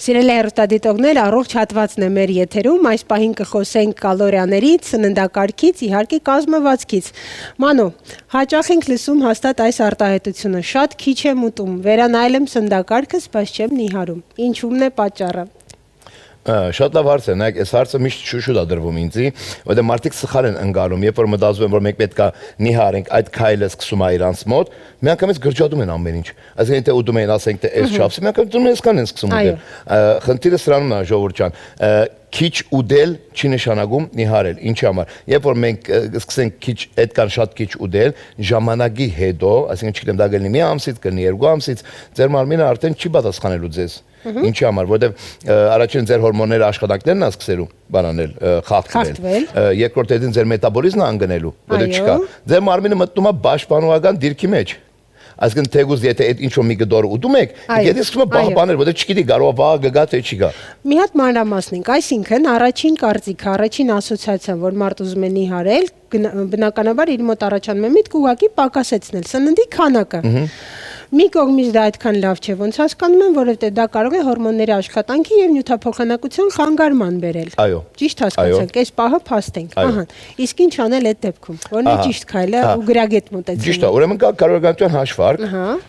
Սիրելի հեռուստադիտողներ, առողջ հատվածն է մեր եթերում, այս պահին կխոսենք կալորիաներից, սննդակարգից, իհարկե կազմվածքից։ Մանո, հաճախ ենք լսում հաստատ այս արտահայտությունը, շատ քիչ եմ ուտում, վերանայել եմ սննդակարգս, բայց չեմ նիհարում։ Ինչու՞մն է պատճառը։ Շատ լավ հարց է, նայեք, այս հարցը միշտ շուշուտ է դրվում ինձի, որտեղ մարդիկ սխալ են ընկալում, երբ որ մտածում են, որ մենք պետք է նիհարենք, այդ քայլը սկսում է իրանց մոտ, միանգամից գրճատում են ամեն ինչ։ Այսինքն թե ուտում են, ասենք թե այս չափսի, միանգամից այսքան են սկսում ուտել։ Խնդիրը սրանում է, ժողովուրդ ջան, քիչ ուտել չի նշանակում նիհարել, ինչի համար։ Երբ որ մենք սկսենք քիչ, այդքան շատ քիչ ուտել, ժամանակի հետո, այսինքն չգիտեմ, դա կլինի մի ամսից, կլինի 2 ամսից, ձեր մարմինը արդեն չի պատասխանելու ձեզ։ Ինչի համար, որովհետև առաջին ձեր հորմոնները աշխատանքներն է սկսելու բանանել, խախտվել, երկրորդն ձեր մետաբոլիզմն է անգնելու, որովհետև չկա։ Ձեր մարմինը մտնում է պաշտպանողական դիրքի մեջ։ Այսինքն թեգուզ եթե այդ ինչ-որ մի գդոր ուտում եք, եթե սկսում է պահպանել, որովհետև չգիտի կարող է վաղ գա թե չի գա։ Մի հատ մանրամասնենք, այսինքն առաջին կարծիքը, առաջին ասոցիացիան, որ մարդ ուզում է նիհարել, բնականաբար իր մոտ առաջանում է միտք ուղղակի պակասեցնել սննդի քանակը։ Մի կողմից դա այդքան լավ չէ, ոնց հասկանում եմ, որովհետև դա կարող է հորմոնների աշխատանքի եւ նյութափոխանակության խանգարման բերել։ Այո։ Ճիշտ հասկացանք, այս պահը փաստենք։ Ահա։ Իսկ ինչ անել այդ դեպքում։ Որն է ճիշտ քայլը ու գրագետ մոտեցումը։ Ճիշտ է, ուրեմն կա կալորիական հաշվարկ,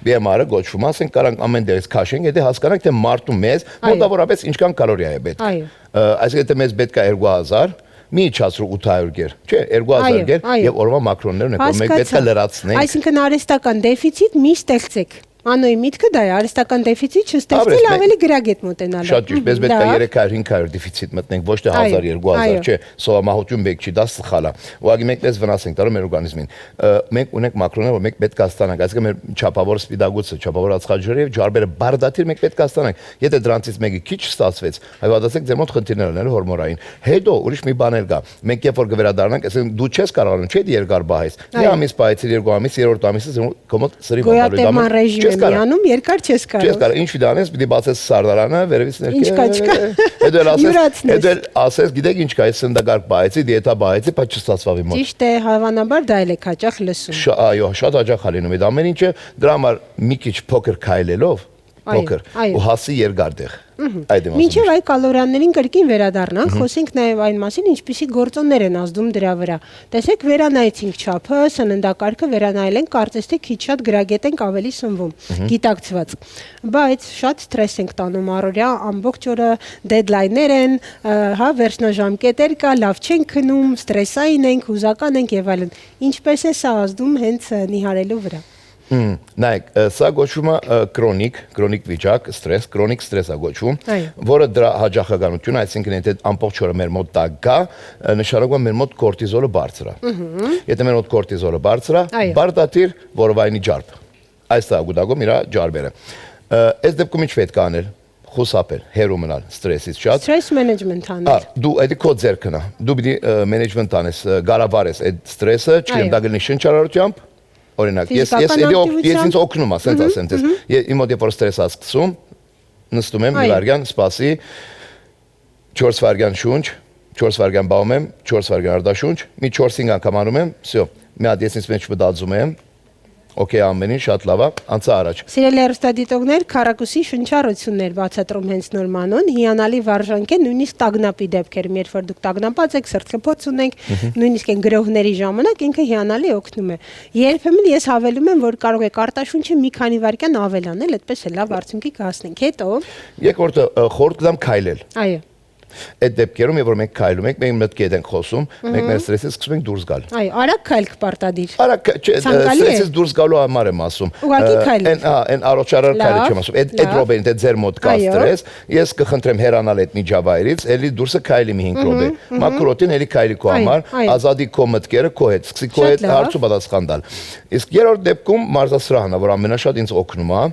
BMR-ը գոչվում, ասենք կարանք ամեն դերից քաշենք, եթե հասկանանք թե մարդու մեզ մոտավորապես ինչքան կալորիա է պետք։ Այսինքն եթե մեզ պետք է 2000 մի իջացրու 800 գեր, չէ, 2000 գեր եւ օրվա մակրոններն եք, որ մենք պետք է լրացնենք։ Այսինքն արհեստական դեֆիցիտ մի ստեղծեք։ Անոյի միտքը դա է, արհեստական դեֆիցիտ չստեղծել, ավելի գրագետ մոտենալու։ Շատ ճիշտ, մեզ պետք է 300-500 դեֆիցիտ մտնենք, ոչ թե 1000-2000, չէ, սովամահություն բեք չի, դա սխալ է։ Ուղղակի մենք դες վնաս ենք տալու մեր օրգանիզմին։ Մենք ունենք մակրոններ, որ մենք պետք է ստանանք, այսինքն մեր չափավոր սպիտակուցը, չափավոր ածխաջրերը եւ ջարբերը բարդաթիր մենք պետք է ստանանք։ Եթե դրանցից մեկը քիչ ստացվեց, այվադասեք ձեր մոտ խնդիրներ ունեն հորմոնային։ Հետո ուրիշ մի բան էլ կա։ Մենք երբ որ կվերադառնանք, այսինքն դու չես կարողանում, չէ՞ երկար բահես։ Մի ամիս բահեցիր, 2 ամիս, 3-րդ ամիսը կոմոդ սրի բանալու միանում երկար չես կարող։ Չես կարող, ինչ դանես, պիտի բացես սարդարանը, վերևից ներքև։ Ինչ կա, չկա։ Հետո ասես, գիտեք ինչ կա, այս սննդակարգ բայեցի, դիետա բայեցի, բայց չստացվավ իմ մոտ։ Ճիշտ է, հավանաբար դա էլ է հաճախ լսում։ Այո, շատ հաճախ է լինում այդ ամեն ինչը, դրա համար մի քիչ փոքր քայլելով, փոքր ու հասի երկարդեղ։ Մինչև այ կալորիաներին կրկին վերադառնանք, խոսենք նաև այն մասին, ինչպիսի գործոններ են ազդում դրա վրա։ Տեսեք, վերանայեցինք չափը, սննդակարգը վերանայել ենք, կարծես թե քիչ շատ գրագետ ենք ավելի սնվում, գիտակցված։ Բայց շատ սթրես ենք տանում առօրյա, ամբողջ օրը դեդլայններ են, հա, վերջնաժամկետեր կա, լավ չենք քնում, սթրեսային ենք, հուզական ենք եւ այլն։ Ինչպես է սա ազդում հենց նիհարելու վրա։ Նայեք, սա գոչվում է կրոնիկ վիճակ, ստրես, կրոնիկ ստրես է գոչվում, որը դրա հաճախականություն, այսինքն եթե ամբողջ օրը մեր մոտ դա գա, նշանակում է մեր մոտ կորտիզոլը բարձր է։ Եթե մեր մոտ կորտիզոլը բարձր է, բարդաթիր որովայնի ջարբ։ Այս է գուտակում իր ջարբերը։ Այս դեպքում ինչ պետք է անել։ Խուսափել, հեռու մնալ ստրեսից շատ։ Ստրես մենեջմենթ անել։ Դու այդ քո ձեռքն է։ Դու պիտի մենեջմենթ անես, գարավարես այդ ստրեսը, չգիտեմ, դա կլինի շնչառությամբ։ Օրինակ, ես ինձ օգնում եմ, ասենց ասեմ, իմ մոտ երբ որ ստրես է սկսում, նստում եմ մի վայրկյան, սպասի 4 վայրկյան շունչ, 4 վայրկյան բաղում եմ, 4 վայրկյան արտաշունչ, մի 4-5 անգամ անում եմ, всё, մի հատ ես ինձ մեջ մտածում եմ, օքեյ ամեն ինչ շատ լավ է, անցա առաջ։ Սիրելի հեռուստադիտողներ, քառակուսի շնչառություններ բացատրում հենց նոր Մանոն, հիանալի վարժանք է, նույնիսկ տագնապի դեպքերում, երբ որ դուք տագնապած եք, սրտքփոց ունենք, նույնիսկ այն գրողների ժամանակ ինքը հիանալի օգնում է։ Երբեմն ես հավելում եմ, որ կարող եք արտաշունչը մի քանի վայրկյան ավելանել, այդպես է լավ արդյունքի կհասնենք։ Հետո երկրորդը խորտ կդամ քայլել։ Այո։ Այդ դեպքերում, երբ որ մենք քայլում ենք, մենք մտքի հետ ենք խոսում, մենք մեր ստրեսից սկսում ենք դուրս գալ։ Այո, արագ քայլ կպարտադիր։ Արագ, ստրեսից դուրս գալու համար եմ ասում։ Ուղղակի քայլ։ Այն առողջարար քայլը չեմ ասում։ Այդ ռոբերին, թե ձեր մոտ կա ստրես, ես կխնդրեմ հեռանալ այդ միջավայրից, էլի դուրսը քայլի մի 5 րոպե։ Մակրոտին էլի քայլի քո համար, ազատի քո մտքերը քո հետ, սկսի քո հետ հարց ու պատասխան տալ։ Իսկ երրորդ դեպքում մարզասրահն է, որ ամենաշատ ինձ օգնում է,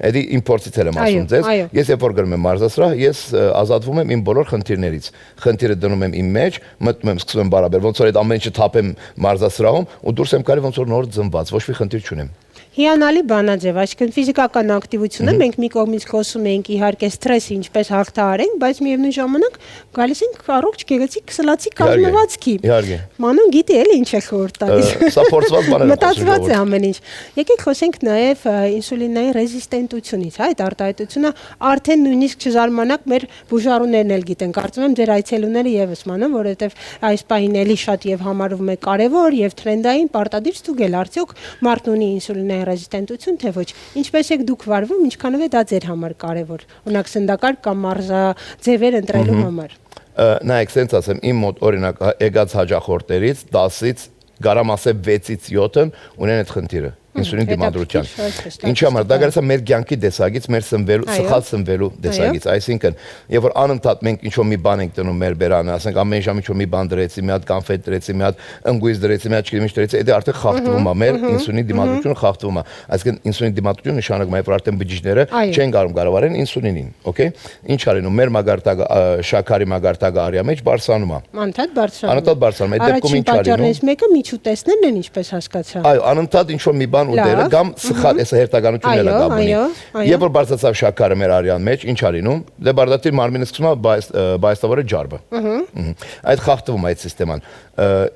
էլի իմ փորձից եմ ասում ձեզ։ Ես երբ որ գնում եմ մարզասրահ, ես ազատվում եմ իմ բոլոր խնդիրներից։ Խնդիրը դնում եմ իմ մեջ, մտնում եմ, սկսում եմ բարաբեր, ոնց որ այդ ամեն ինչը թափեմ մարզասրահում ու դուրս եմ գալի ոնց որ նոր ծնված, ոչ մի խնդիր չունեմ։ Հիանալի բանաձև, այսինքն ֆիզիկական ակտիվությունը մենք մի կողմից խոսում ենք իհարկե սթրեսը ինչպես հաղթահարենք, բայց միևնույն ժամանակ գալիս ենք առողջ գեղեցիկ սլացի կազմվածքի։ Իհարկե։ Մանուն գիտի էլի ինչ է խորտ տալիս։ Սա փորձված բաներ են։ Մտածված է ամեն ինչ։ Եկեք խոսենք նաև ինսուլինային ռեզիստենտությունից, հա, այդ արտահայտությունը արդեն նույնիսկ չզարմանաք մեր բուժարուներն էլ գիտեն։ Կարծում եմ ձեր այցելուները եւս մանուն, որովհետեւ այս պահին էլի շատ եւ համարվում է կարեւոր եւ թրենդային պարտադիր ստուգել արդյոք մարդն ունի ինսուլինային ռեզիստենտություն թե ոչ։ Ինչպես եք դուք վարվում, ինչքանով է դա ձեր համար կարևոր։ Օրինակ սննդակարգ կամ մարզաձևեր ընտրելու համար։ Նայեք, սենց ասեմ, իմ մոտ օրինակ եկած հաճախորդներից 10-ից գարամ ասեմ 6-ից 7-ն ունեն այդ խնդիրը։ Ինսուլին դիմադրության։ Ինչի համար դա գալիս է մեր կյանքի տեսակից, մեր սնվելու, սխալ սնվելու տեսակից, այսինքն, երբ որ անընդհատ մենք ինչ-որ մի բան ենք տնում մեր բերանը, ասենք ամեն ժամ ինչ-որ մի բան դրեցի, մի հատ կոնֆետ դրեցի, մի հատ ընկույզ դրեցի, մի հատ չգիտեմ ինչ դրեցի, դա արդեն խախտվում է, մեր ինսուլին դիմադրությունը խախտվում է։ Այսինքն ինսուլին դիմադրությունը նշանակում է, որ արդեն բջիջները չեն կարող կառավարեն ինսուլինին, okay։ Ինչ արենում, մեր մագարտակը, շաքարի մագարտակը արյա մեջ բարձրանում է։ Անընդհատ բարձրանում։ Անընդհատ բարձրանում է, այդ դեպքում ինչ արենում։ Մեկը միջուտեսներն են, ինչպես հասկացա։ Այո, անընդհատ ինչ-որ մի բան ուտելը կամ սխալ, այս հերթականությունն էլ է գաբունի։ Երբ որ բարձրացավ շաքարը մեր արյան մեջ, ինչ արինում, դե բարդատիր մարմինը սկսում է բայստավորել ջարբը։ Այդ խախտվում է այդ սիստեման։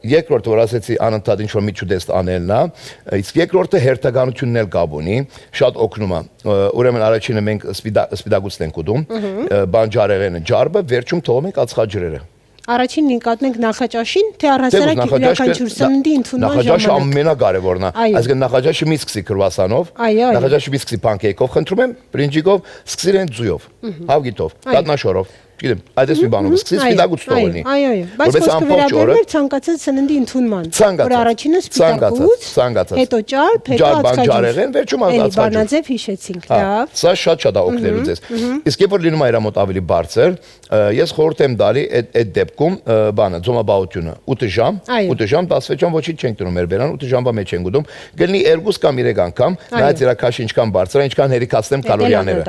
Երկրորդը, որ ասեցի, անընդհատ ինչ-որ միջուտեստ անելն է, իսկ երկրորդը հերթականությունն էլ գաբունի, շատ օգնում է։ Ուրեմն առաջինը մենք սպիտակուցն ենք ուտում, բանջարեղենը, ջարբը, վերջում թողում ենք ածխաջրերը։ Առաջին նկատենք նախաճաշին, թե առհասարակ յուրաքանչյուր սննդի ընդունման ժամանակ։ Նախաճաշը ամենակարևորն է։ Այսինքն նախաճաշը մի սկսի կրուասանով, նախաճաշը մի սկսի պանկեյքով, խնդրում եմ, բրինջիկով, սկսիր են ձույով, հավգիտով, կատնաշորով։ Գիտեմ, այդպես մի բանով սկսի սպիտակուց թողնի։ Այո, բայց խոսքը վերաբերում է ցանկացած սննդի ընդունման։ Որ առաջինը սպիտակուց, հետո ճարպ, հետո բանջարեղեն, վերջում ածխաջուր։ Բանաձև հիշեցինք, լավ։ Սա շատ օգնելու ձեզ։ Իսկ երբ որ լինում է իր մոտ ավելի բարձր, ես խորհուրդ եմ տալի այդ դեպքում բանը, ձոմաբաղությունը 8 ժամ, 8 ժամ, 16 ժամ ոչինչ չենք տնում մեր բերան, 8 ժամվա մեջ ենք ուտում, գտնի 2 կամ 3 անգամ, նայած իր քաշը ինչքան բարձր է, ինչքան հերիքացնեմ կալորիաները։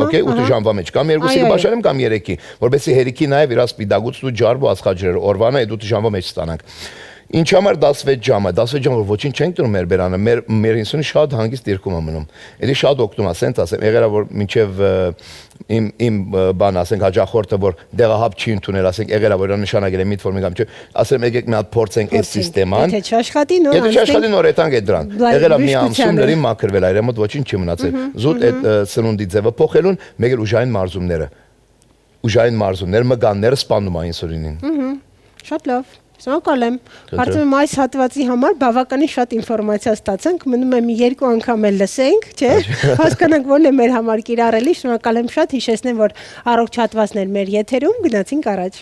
Okay, 8 ժամվա մեջ կամ 2-ը բաժանեմ կամ 3-ի, որովհետեւ հերիքի նաև իր սպիտակուց ու ջարբ ու ածխաջրերը օրվանը այդ 8 ժամվա մեջ ստանանք։ Ինչ համար 16 ժամը, 16 ժամը ոչինչ չենք տնում մեր բերանը, մեր ինսուլինը շատ հանգիստ դիրքում է մնում։ Էլի շատ օգնում է, ասենք ասեմ, եղերա որ մինչև իմ բան ասենք հաջախորդը որ դեղահապ չի ընդունել, ասենք եղերա որ նշանակել է միտֆորմին կամ չէ, ասեմ եկեք մի հատ փորձենք այս սիստեման։ Եթե չաշխատի նոր Եթե չաշխատի նոր եթանք այդ դրան։ Եղերա մի ամսում լրիվ մաքրվել, այր մոտ ոչինչ չի մնացել։ Զուտ այդ սնունդի ձևը փոխելուն մեկ էլ ուժային մարզումները։ Ուժային մարզումներ, մգանները սպանում են ինսուլինին։ Շատ լավ։ Շնորհակալ եմ։ Կարծում եմ այս հատվածի համար բավականին շատ ինֆորմացիա ստացանք, մնում է մի 2 անգամ էլ լսենք, չէ՞։ Հասկանանք որն է մեր համար կիրառելի։ Շնորհակալ եմ շատ, հիշեցնեմ, որ առողջ հատվածներ մեր եթերում գնացինք առաջ։